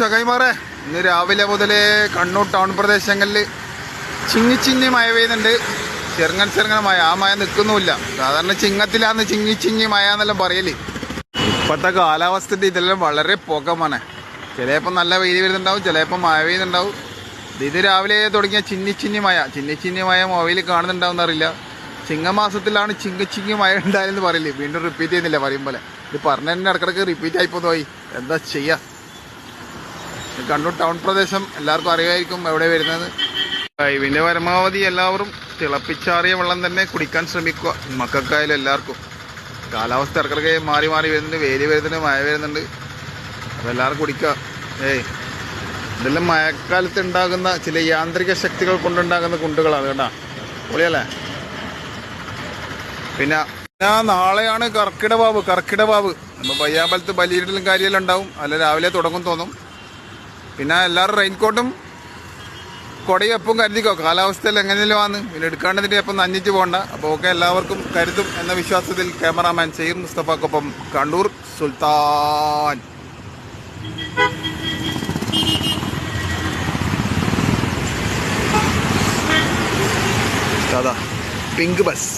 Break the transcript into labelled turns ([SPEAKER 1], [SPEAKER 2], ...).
[SPEAKER 1] ചകൈമാറേ, ഇന്ന് രാവിലെ മുതലേ കണ്ണൂർ ടൗൺ പ്രദേശങ്ങളിൽ ചിങ്ങി മഴ പെയ്യുന്നുണ്ട്. ചെറുങ്ങനെ മഴ. ആ മഴ നിൽക്കുന്നുമില്ല. സാധാരണ ചിങ്ങത്തിലാന്ന് ചിങ്ങി മഴ എന്നെല്ലാം പറയല്. ഇപ്പോഴത്തെ കാലാവസ്ഥയുടെ ഇതെല്ലാം വളരെ പോക്കമാണ്. ചിലപ്പോൾ നല്ല വെയിൽ വരുന്നുണ്ടാവും, ചിലപ്പോൾ മഴ പെയ്യുന്നുണ്ടാവും. ഇത് രാവിലെ തുടങ്ങിയ ചിന്നി മഴ മൊബൈലിൽ കാണുന്നുണ്ടാവും എന്നറിയില്ല. ചിങ്ങമാസത്തിലാണ് ചിങ്ങി മഴ ഉണ്ടായെന്ന് പറയില്ലേ. വീണ്ടും റിപ്പീറ്റ് ചെയ്യുന്നില്ല പറയും പോലെ. ഇത് പറഞ്ഞ തന്നെ ഇടക്കിടക്ക് റിപ്പീറ്റ് ആയിപ്പോന്ന് പോയി. എന്താ ചെയ്യുക? കണ്ണൂർ ടൗൺ പ്രദേശം എല്ലാവർക്കും അറിയായിരിക്കും എവിടെ വരുന്നത്. ഇതിൻ്റെ പരമാവധി എല്ലാവരും തിളപ്പിച്ചാറിയ വെള്ളം തന്നെ കുടിക്കാൻ ശ്രമിക്കുക. മക്കൾക്കായാലും എല്ലാവർക്കും. കാലാവസ്ഥ ഇടക്കിടക്ക് മാറി വരുന്നുണ്ട്. വെയിൽ വരുന്നുണ്ട്, മഴ വരുന്നുണ്ട്. അപ്പോൾ എല്ലാവരും കുടിക്കുക. ഇതെല്ലാം മഴക്കാലത്ത് ഉണ്ടാകുന്ന ചില യാന്ത്രിക ശക്തികൾ കൊണ്ടുണ്ടാകുന്ന കുണ്ടുകളാണ് കേട്ടോ. പൊളിയല്ലേ? പിന്നെ നാളെയാണ് കർക്കിടവാവ്. നമ്മൾ പയ്യാമ്പലത്ത് ബലിയിടലും കാര്യമെല്ലാം ഉണ്ടാവും. അല്ല രാവിലെ തുടങ്ങും തോന്നും. പിന്നെ എല്ലാവരും റെയിൻകോട്ടും കൊടയും എപ്പം കരുതിക്കോ. കാലാവസ്ഥയിൽ എങ്ങനെയല്ലോ ആണ്. പിന്നെ എടുക്കാണ്ടതിൻ്റെ എപ്പം നഞ്ഞിച്ച് പോകണ്ട. അപ്പോൾ ഓക്കെ, എല്ലാവർക്കും കരുതും എന്ന വിശ്വാസത്തിൽ ക്യാമറാമാൻ സയ്യിർ മുസ്തഫക്കൊപ്പം കണ്ണൂർ സുൽത്താൻ. Pink bus.